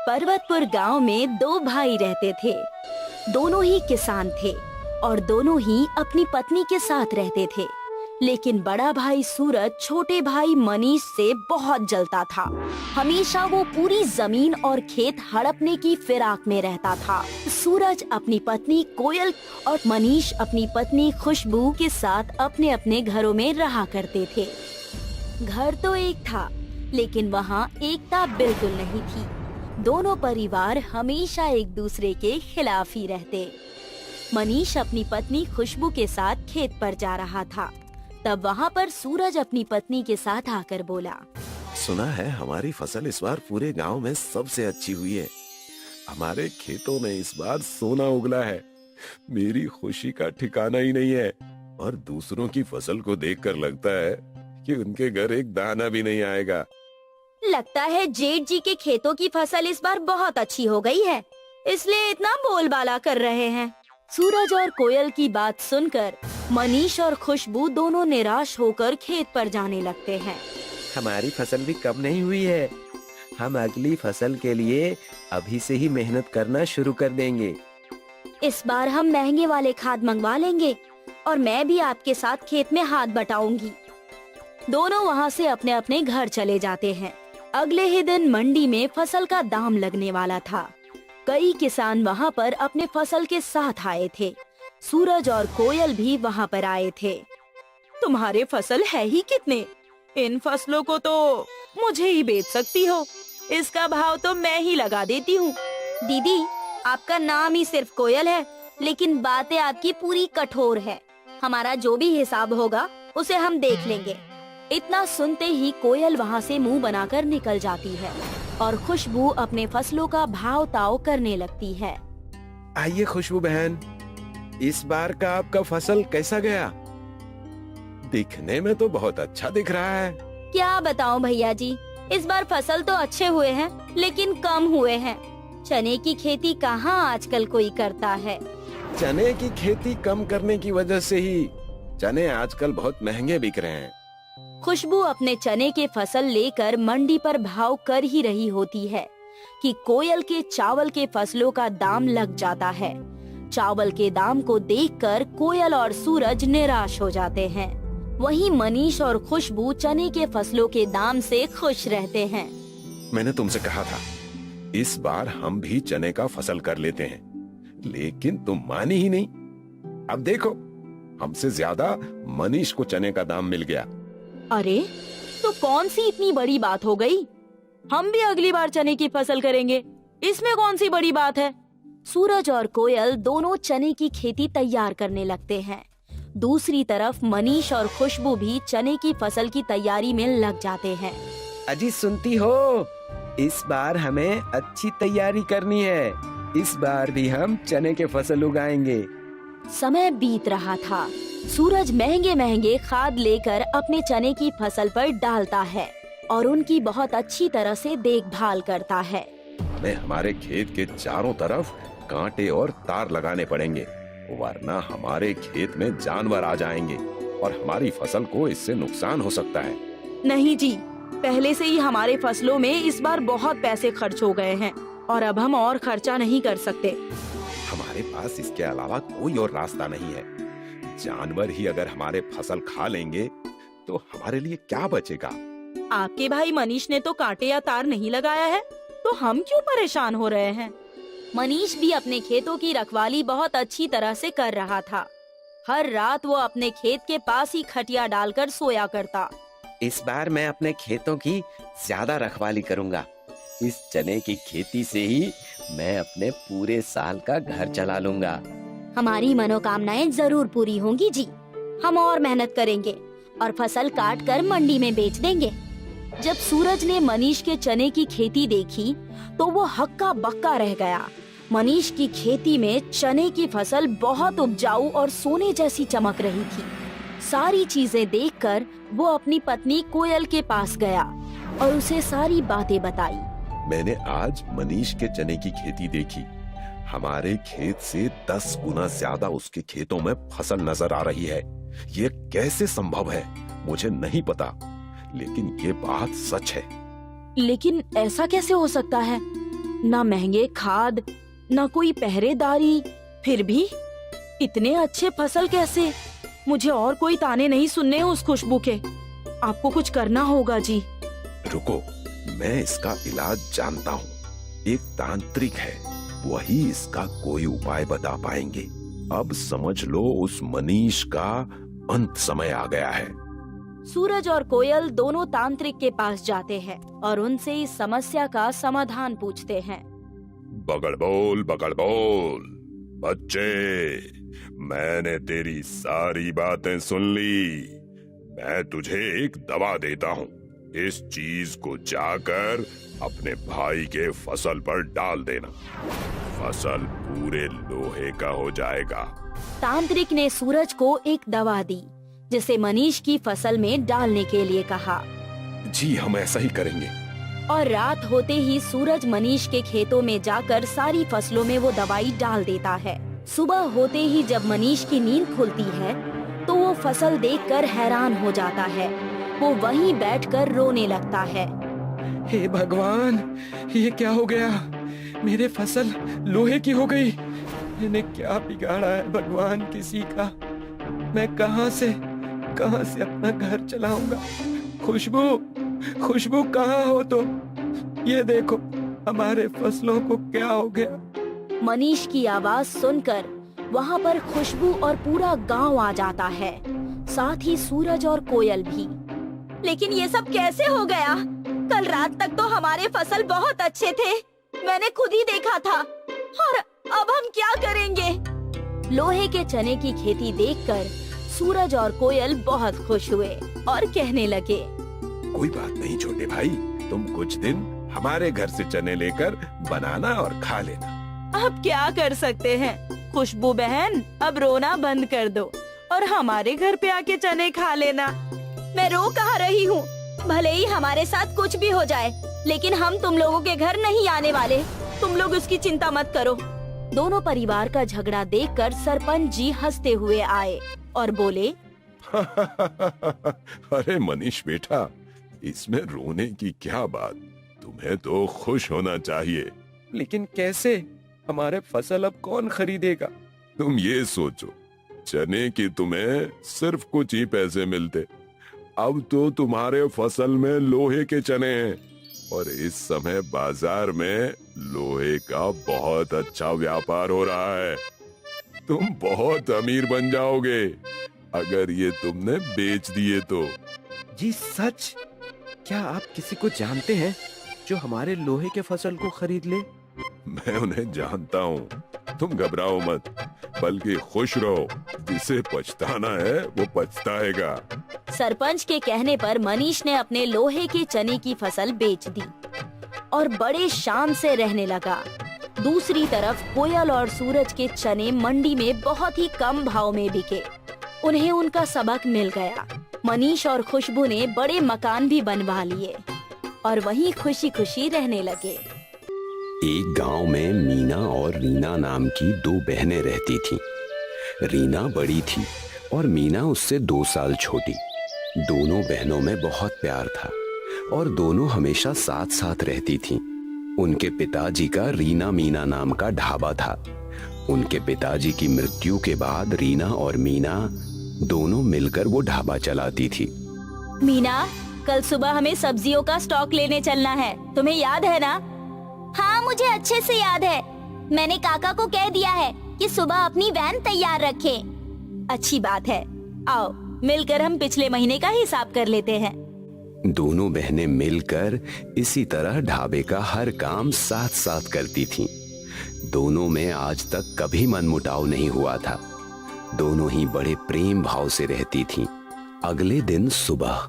पर्वतपुर गांव में दो भाई रहते थे। दोनों ही किसान थे और दोनों ही अपनी पत्नी के साथ रहते थे। लेकिन बड़ा भाई सूरज छोटे भाई मनीष से बहुत जलता था। हमेशा वो पूरी जमीन और खेत हड़पने की फिराक में रहता था। सूरज अपनी पत्नी कोयल और मनीष अपनी पत्नी खुशबू के साथ अपने अपने घरों में रहा करते थे। घर तो एक था, लेकिन वहाँ एकता बिल्कुल नहीं थी। दोनों परिवार हमेशा एक दूसरे के खिलाफ ही रहते। मनीष अपनी पत्नी खुशबू के साथ खेत पर जा रहा था। तब वहाँ पर सूरज अपनी पत्नी के साथ आकर बोला, सुना है हमारी फसल इस बार पूरे गांव में सबसे अच्छी हुई है। हमारे खेतों में इस बार सोना उगला है। मेरी खुशी का ठिकाना ही नहीं है और दूसरों की फसल को देखकर लगता है कि उनके घर एक दाना भी नहीं आएगा। लगता है जेठ जी के खेतों की फसल इस बार बहुत अच्छी हो गई है, इसलिए इतना बोलबाला कर रहे हैं। सूरज और कोयल की बात सुनकर मनीष और खुशबू दोनों निराश होकर खेत पर जाने लगते हैं। हमारी फसल भी कम नहीं हुई है। हम अगली फसल के लिए अभी से ही मेहनत करना शुरू कर देंगे। इस बार हम महंगे वाले खाद मंगवा लेंगे और मैं भी आपके साथ खेत में हाथ बटाऊंगी। दोनों वहाँ से अपने अपने घर चले जाते हैं। अगले ही दिन मंडी में फसल का दाम लगने वाला था। कई किसान वहाँ पर अपने फसल के साथ आए थे। सूरज और कोयल भी वहाँ पर आए थे। तुम्हारे फसल है ही कितने? इन फसलों को तो मुझे ही बेच सकती हो। इसका भाव तो मैं ही लगा देती हूँ। दीदी, आपका नाम ही सिर्फ कोयल है, लेकिन बातें आपकी पूरी कठोर है। हमारा जो भी हिसाब होगा उसे हम देख लेंगे। इतना सुनते ही कोयल वहाँ से मुंह बनाकर निकल जाती है और खुशबू अपने फसलों का भाव ताव करने लगती है। आइए खुशबू बहन, इस बार का आपका फसल कैसा गया? दिखने में तो बहुत अच्छा दिख रहा है। क्या बताऊं भैया जी, इस बार फसल तो अच्छे हुए हैं, लेकिन कम हुए हैं। चने की खेती कहाँ आजकल कोई करता है। चने की खेती कम करने की वजह से ही चने आजकल बहुत महंगे बिक रहे हैं। खुशबू अपने चने के फसल लेकर मंडी पर भाव कर ही रही होती है कि कोयल के चावल के फसलों का दाम लग जाता है। चावल के दाम को देखकर कोयल और सूरज निराश हो जाते हैं। वहीं मनीष और खुशबू चने के फसलों के दाम से खुश रहते हैं। मैंने तुमसे कहा था इस बार हम भी चने का फसल कर लेते हैं, लेकिन तुम मानी ही नहीं। अब देखो, हमसे ज्यादा मनीष को चने का दाम मिल गया। अरे, तो कौन सी इतनी बड़ी बात हो गई? हम भी अगली बार चने की फसल करेंगे, इसमें कौन सी बड़ी बात है। सूरज और कोयल दोनों चने की खेती तैयार करने लगते हैं। दूसरी तरफ मनीष और खुशबू भी चने की फसल की तैयारी में लग जाते हैं। अजी सुनती हो, इस बार हमें अच्छी तैयारी करनी है। इस बार भी हम चने के फसल उगाएंगे। समय बीत रहा था। सूरज महंगे महंगे खाद लेकर अपने चने की फसल पर डालता है और उनकी बहुत अच्छी तरह से देखभाल करता है। हमें हमारे खेत के चारों तरफ कांटे और तार लगाने पड़ेंगे, वरना हमारे खेत में जानवर आ जाएंगे और हमारी फसल को इससे नुकसान हो सकता है। नहीं जी, पहले से ही हमारे फसलों में इस बार बहुत पैसे खर्च हो गए हैं और अब हम और खर्चा नहीं कर सकते। हमारे पास इसके अलावा कोई और रास्ता नहीं है। जानवर ही अगर हमारे फसल खा लेंगे तो हमारे लिए क्या बचेगा? आपके भाई मनीष ने तो कांटे या तार नहीं लगाया है, तो हम क्यों परेशान हो रहे हैं? मनीष भी अपने खेतों की रखवाली बहुत अच्छी तरह से कर रहा था। हर रात वो अपने खेत के पास ही खटिया डालकर सोया करता। इस बार मैं अपने खेतों की ज्यादा रखवाली करूंगा। इस चने की खेती से ही मैं अपने पूरे साल का घर चला लूंगा। हमारी मनोकामनाएं जरूर पूरी होंगी जी। हम और मेहनत करेंगे और फसल काट कर मंडी में बेच देंगे। जब सूरज ने मनीष के चने की खेती देखी तो वो हक्का बक्का रह गया। मनीष की खेती में चने की फसल बहुत उपजाऊ और सोने जैसी चमक रही थी। सारी चीजें देखकर वो अपनी पत्नी कोयल के पास गया और उसे सारी बातें बताई। मैंने आज मनीष के चने की खेती देखी। हमारे खेत से 10 गुना ज्यादा उसके खेतों में फसल नजर आ रही है। ये कैसे संभव है मुझे नहीं पता, लेकिन ये बात सच है। लेकिन ऐसा कैसे हो सकता है? ना महंगे खाद, ना कोई पहरेदारी, फिर भी इतने अच्छे फसल कैसे? मुझे और कोई ताने नहीं सुनने उस खुशबू के। आपको कुछ करना होगा जी। रुको, मैं इसका इलाज जानता हूँ। एक तांत्रिक है, वही इसका कोई उपाय बता पाएंगे। अब समझ लो उस मनीष का अंत समय आ गया है। सूरज और कोयल दोनों तांत्रिक के पास जाते हैं और उनसे इस समस्या का समाधान पूछते हैं। बगड़बोल बगड़बोल, बच्चे, मैंने तेरी सारी बातें सुन ली। मैं तुझे एक दवा देता हूँ। इस चीज को जाकर अपने भाई के फसल पर डाल देना। फसल पूरे लोहे का हो जाएगा। तांत्रिक ने सूरज को एक दवा दी, जिसे मनीष की फसल में डालने के लिए कहा। जी, हम ऐसा ही करेंगे। और रात होते ही सूरज मनीष के खेतों में जाकर सारी फसलों में वो दवाई डाल देता है। सुबह होते ही जब मनीष की नींद खुलती है तो वो फसल देखकर हैरान हो जाता है। वो वहीं बैठकर रोने लगता है। हे भगवान, ये क्या हो गया? मेरे फसल लोहे की हो गई। मैंने क्या बिगाड़ा है भगवान किसी का? मैं कहां से अपना घर चलाऊंगा? खुशबू कहाँ हो तुम? ये देखो, हमारे फसलों को क्या हो गया? मनीष की आवाज सुनकर वहाँ पर खुशबू और पूरा गांव आ जाता है, साथ ही सूरज और कोयल भी। लेकिन ये सब कैसे हो गया? कल रात तक तो हमारे फसल बहुत अच्छे थे, मैंने खुद ही देखा था। और अब हम क्या करेंगे? लोहे के चने की खेती देखकर सूरज और कोयल बहुत खुश हुए और कहने लगे, कोई बात नहीं छोटे भाई, तुम कुछ दिन हमारे घर से चने लेकर बनाना और खा लेना। अब क्या कर सकते हैं खुशबू बहन, अब रोना बंद कर दो और हमारे घर पे आके चने खा लेना। मैं रो कहाँ रही हूँ? भले ही हमारे साथ कुछ भी हो जाए, लेकिन हम तुम लोगों के घर नहीं आने वाले। तुम लोग उसकी चिंता मत करो। दोनों परिवार का झगड़ा देखकर सरपंच जी हंसते हुए आए और बोले, अरे मनीष बेटा, इसमें रोने की क्या बात? तुम्हें तो खुश होना चाहिए। लेकिन कैसे? हमारे फसल अब कौन खरीदेगा? तुम ये सोचो, चने की तुम्हें सिर्फ कुछ ही पैसे मिलते, अब तो तुम्हारे फसल में लोहे के चने हैं और इस समय बाजार में लोहे का बहुत अच्छा व्यापार हो रहा है। तुम बहुत अमीर बन जाओगे अगर ये तुमने बेच दिए तो। जी सच? क्या आप किसी को जानते हैं जो हमारे लोहे के फसल को खरीद ले? मैं उन्हें जानता हूँ, तुम घबराओ मत, बल्कि खुश रहो। जिसे पछताना है वो पछताएगा। सरपंच के कहने पर मनीष ने अपने लोहे के चने की फसल बेच दी और बड़े शान से रहने लगा। दूसरी तरफ कोयल और सूरज के चने मंडी में बहुत ही कम भाव में बिके। उन्हें उनका सबक मिल गया। मनीष और खुशबू ने बड़े मकान भी बनवा लिए और वहीं खुशी खुशी रहने लगे। एक गांव में मीना और रीना नाम की दो बहनें रहती थीं। रीना बड़ी थी और मीना उससे 2 साल छोटी। दोनों बहनों में बहुत प्यार था और दोनों हमेशा साथ साथ रहती थीं। उनके पिताजी का रीना मीना नाम का ढाबा था। उनके पिताजी की मृत्यु के बाद रीना और मीना दोनों मिलकर वो ढाबा चलाती थी। मीना, कल सुबह हमें सब्जियों का स्टॉक लेने चलना है, तुम्हें याद है ना? हाँ, मुझे अच्छे से याद है। मैंने काका को कह दिया है कि सुबह अपनी वैन तैयार रखें। अच्छी बात है, आओ मिलकर हम पिछले महीने का हिसाब कर लेते हैं। दोनों बहनें मिलकर इसी तरह ढाबे का हर काम साथ साथ करती थीं। दोनों में आज तक कभी मनमुटाव नहीं हुआ था। दोनों ही बड़े प्रेम भाव से रहती थीं। अगले दिन सुबह,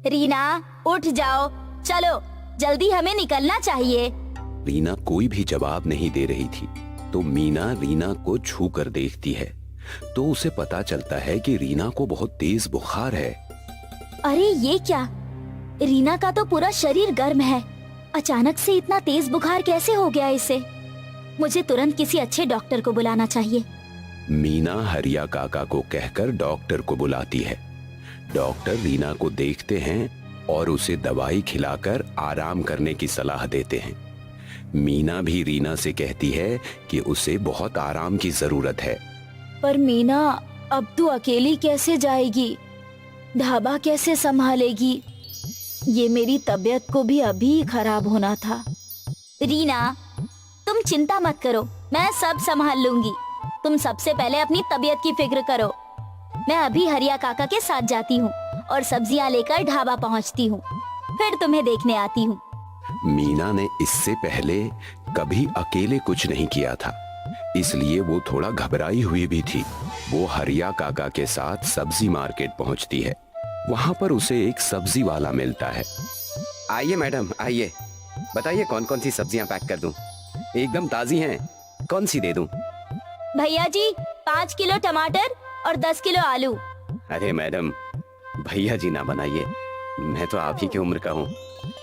रीना उठ जाओ, चलो जल्दी हमें निकलना चाहिए। रीना कोई भी जवाब नहीं दे रही थी तो मीना रीना को छू कर देखती है तो उसे पता चलता है कि रीना को बहुत तेज बुखार है। अरे ये क्या? रीना का तो पूरा शरीर गर्म है, अचानक से इतना तेज बुखार कैसे हो गया इसे? मुझे तुरंत किसी अच्छे डॉक्टर को बुलाना चाहिए। मीना हरिया काका को कहकर डॉक्टर को बुलाती है। डॉक्टर रीना को देखते हैं और उसे दवाई खिलाकर आराम करने की सलाह देते हैं। मीना भी रीना से कहती है कि उसे बहुत आराम की जरूरत है। पर मीना, अब तू अकेली कैसे जाएगी? ढाबा कैसे संभालेगी? ये मेरी तबीयत को भी अभी खराब होना था। रीना, तुम चिंता मत करो, मैं सब संभाल लूंगी। तुम सबसे पहले अपनी तबीयत की फिक्र करो। मैं अभी हरिया काका के साथ जाती हूँ और सब्जियाँ लेकर ढाबा पहुँचती हूँ, फिर तुम्हें देखने आती हूँ। मीना ने इससे पहले कभी अकेले कुछ नहीं किया था, इसलिए वो थोड़ा घबराई हुई भी थी। वो हरिया काका के साथ सब्जी मार्केट पहुंचती है। वहां पर उसे एक सब्जी वाला मिलता है। आइए मैडम, आइए, बताइए कौन कौन सी सब्जियां पैक कर दूं? एकदम ताजी हैं, कौन सी दे दूं? भैया जी, 5 किलो टमाटर और 10 किलो आलू। अरे मैडम, भैया जी ना बनाइए, मैं तो आप ही की उम्र का हूँ।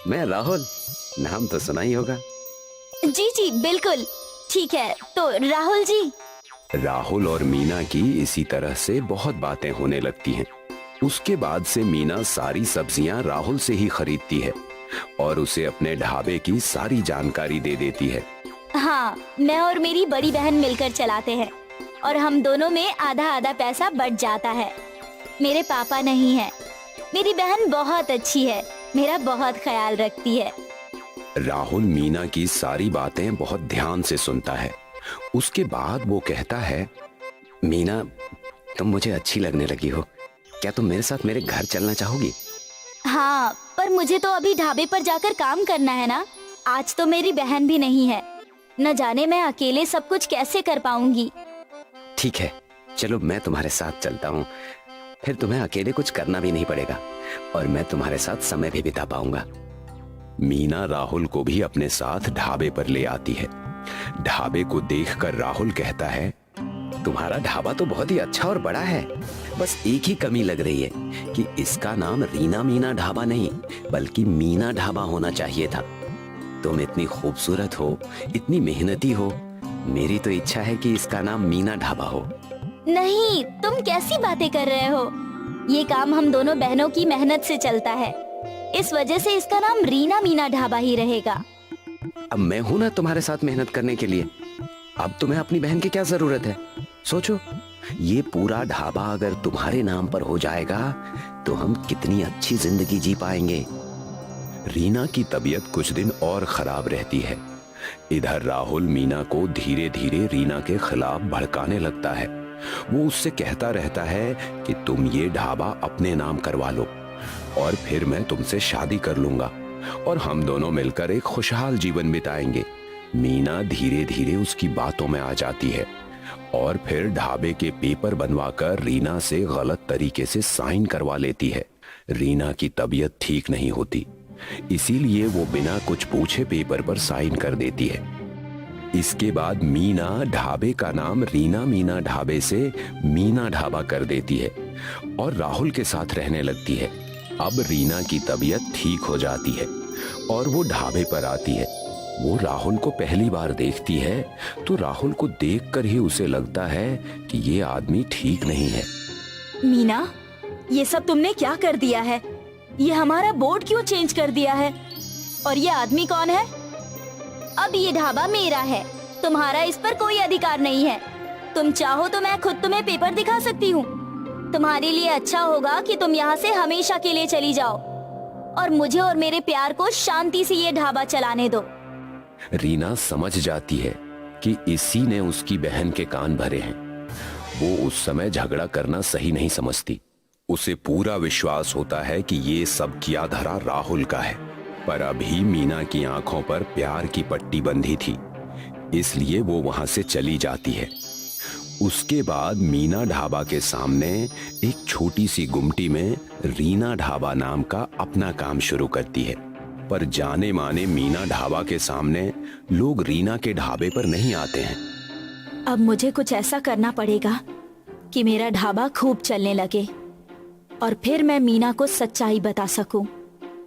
मैं राहुल, नाम तो सुना ही होगा। जी जी बिल्कुल, ठीक है, तो राहुल जी। राहुल और मीना की इसी तरह से बहुत बातें होने लगती हैं। उसके बाद से मीना सारी सब्जियां राहुल से ही खरीदती है और उसे अपने ढाबे की सारी जानकारी दे देती है। हाँ, मैं और मेरी बड़ी बहन मिलकर चलाते हैं और हम दोनों में आधा आधा पैसा बट जाता है। मेरे पापा नहीं है। मेरी बहन बहुत अच्छी है, मेरा बहुत ख्याल रखती है। राहुल मीना की सारी बातें बहुत ध्यान से सुनता है। उसके बाद वो कहता है, मीना, तुम मुझे अच्छी लगने लगी हो। क्या तुम मेरे साथ मेरे घर चलना चाहोगी? हाँ, पर मुझे तो अभी ढाबे पर जाकर काम करना है ना। आज तो मेरी बहन भी नहीं है, न जाने मैं अकेले सब कुछ कैसे कर पाऊंगी। ठीक है, चलो मैं तुम्हारे साथ चलता हूँ, फिर तुम्हें अकेले कुछ करना भी नहीं पड़ेगा और मैं तुम्हारे साथ समय भी बिता पाऊंगा। मीना राहुल को भी अपने साथ ढाबे पर ले आती है। ढाबे को देखकर राहुल कहता है, तुम्हारा ढाबा तो बहुत ही अच्छा और बड़ा है, बस एक ही कमी लग रही है कि इसका नाम रीना मीना ढाबा नहीं बल्कि मीना ढाबा होना चाहिए था। तुम इतनी खूबसूरत हो, इतनी मेहनती हो, मेरी तो इच्छा है कि इसका नाम मीना ढाबा हो। नहीं, तुम कैसी बातें कर रहे हो? ये काम हम दोनों बहनों की मेहनत से चलता है, इस वजह से इसका नाम रीना मीना ढाबा ही रहेगा। अब मैं हूं ना तुम्हारे साथ मेहनत करने के लिए। अब तुम्हें अपनी बहन की क्या जरूरत है? सोचो, ये पूरा ढाबा अगर तुम्हारे नाम पर हो जाएगा तो हम कितनी अच्छी जिंदगी जी पाएंगे। रीना की तबीयत कुछ दिन और खराब रहती है। इधर राहुल मीना को धीरे धीरे रीना के खिलाफ भड़काने लगता है। वो उससे कहता रहता है कि तुम ये ढाबा अपने नाम करवा लो और फिर मैं तुमसे शादी कर लूंगा और हम दोनों मिलकर एक खुशहाल जीवन बिताएंगे। मीना धीरे धीरे उसकी बातों में आ जाती है और फिर ढाबे के पेपर बनवाकर रीना से गलत तरीके से साइन करवा लेती है। रीना की तबीयत ठीक नहीं होती, इसीलिए वो बिना कुछ पूछे पेपर पर साइन कर देती है। इसके बाद मीना ढाबे का नाम रीना मीना ढाबे से मीना ढाबा कर देती है और राहुल के साथ रहने लगती है। अब रीना की तबीयत ठीक हो जाती है और वो ढाबे पर आती है। वो राहुल को पहली बार देखती है तो राहुल को देखकर ही उसे लगता है कि ये आदमी ठीक नहीं है। मीना, ये सब तुमने क्या कर दिया है? ये हमारा बोर्ड क्यों चेंज कर दिया है? और ये आदमी कौन है? अब ये ढाबा मेरा है, तुम्हारा इस पर कोई अधिकार नहीं है। तुम चाहो तो मैं खुद तुम्हें पेपर दिखा सकती हूँ। तुम्हारे लिए अच्छा होगा कि तुम यहाँ से हमेशा के लिए चली जाओ और मुझे और मेरे प्यार को शांति से ये ढाबा चलाने दो। रीना समझ जाती है कि इसी ने उसकी बहन के कान भरे हैं। वो उस समय झगड़ा करना सही नहीं समझती। उसे पूरा विश्वास होता है कि ये सब किया धरा राहुल का है, पर अभी मीना की आंखों पर प्यार की पट्टी बंधी थी, इसलिए वो वहां से चली जाती है। उसके बाद मीना ढाबा के सामने एक छोटी सी गुमटी में रीना ढाबा नाम का अपना काम शुरू करती है। पर जाने माने मीना ढाबा के सामने लोग रीना के ढाबे पर नहीं आते हैं। अब मुझे कुछ ऐसा करना पड़ेगा कि मेरा ढाबा खूब चलने लगे और फिर मैं मीना को सच्चाई बता सकूं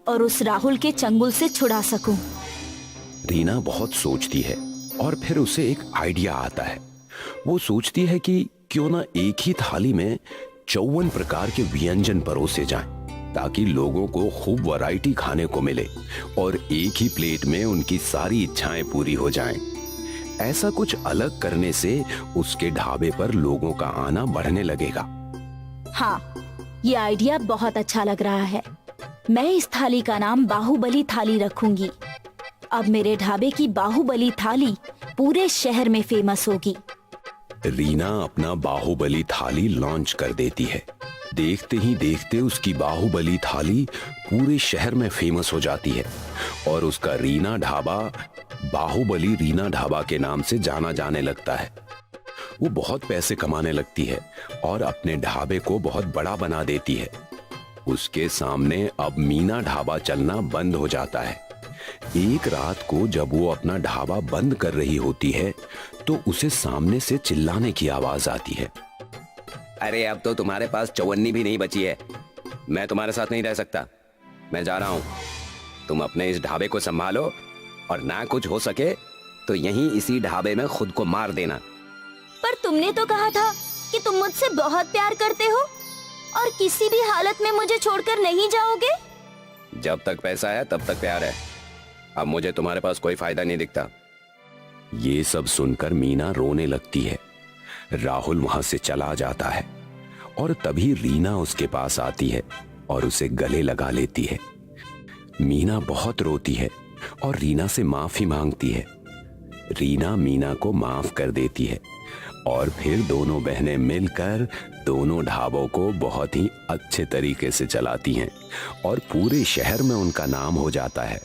और उस राहुल के चंगुल से छुड़ा सकूं। रीना बहुत सोचती है और फिर उसे एक आइडिया आता है। वो सोचती है कि क्यों ना एक ही थाली में 54 प्रकार के व्यंजन परोसे जाएं। ताकि लोगों को खूब वैरायटी खाने को मिले और एक ही प्लेट में उनकी सारी इच्छाएं पूरी हो जाएं। ऐसा कुछ अलग करने से उसके ढाबे पर लोगों का आना बढ़ने लगेगा। हाँ, ये आइडिया बहुत अच्छा लग रहा है। मैं इस थाली का नाम बाहुबली थाली रखूंगी। अब मेरे ढाबे की बाहुबली थाली पूरे शहर में फेमस होगी। रीना अपना बाहुबली थाली लॉन्च कर देती है। देखते ही देखते उसकी बाहुबली थाली पूरे शहर में फेमस हो जाती है और उसका रीना ढाबा बाहुबली रीना ढाबा के नाम से जाना जाने लगता है। वो बहुत पैसे कमाने लगती है और अपने ढाबे को बहुत बड़ा बना देती है। उसके सामने अब मीना ढाबा चलना बंद हो जाता है। एक रात को जब वो अपना ढाबा बंद कर रही होती है तो उसे सामने से चिल्लाने की आवाज आती है। अरे अब तो तुम्हारे पास चौवन्नी भी नहीं बची है। मैं तुम्हारे साथ नहीं रह सकता। मैं जा रहा हूं। तुम अपने इस ढाबे को संभालो और ना कुछ हो सके तो यहीं इसी ढाबे में खुद को मार देना। पर तुमने तो कहा था कि तुम मुझसे बहुत प्यार करते हो और किसी भी हालत में मुझे छोड़कर नहीं जाओगे। जब तक पैसा है तब तक प्यार है। अब मुझे तुम्हारे पास कोई फायदा नहीं दिखता। ये सब सुनकर मीना रोने लगती है। राहुल वहां से चला जाता है और तभी रीना उसके पास आती है और उसे गले लगा लेती है। मीना बहुत रोती है और रीना से माफी मांगती है। रीना मीना को माफ कर देती है और फिर दोनों बहनें मिलकर दोनों ढाबों को बहुत ही अच्छे तरीके से चलाती हैं और पूरे शहर में उनका नाम हो जाता है।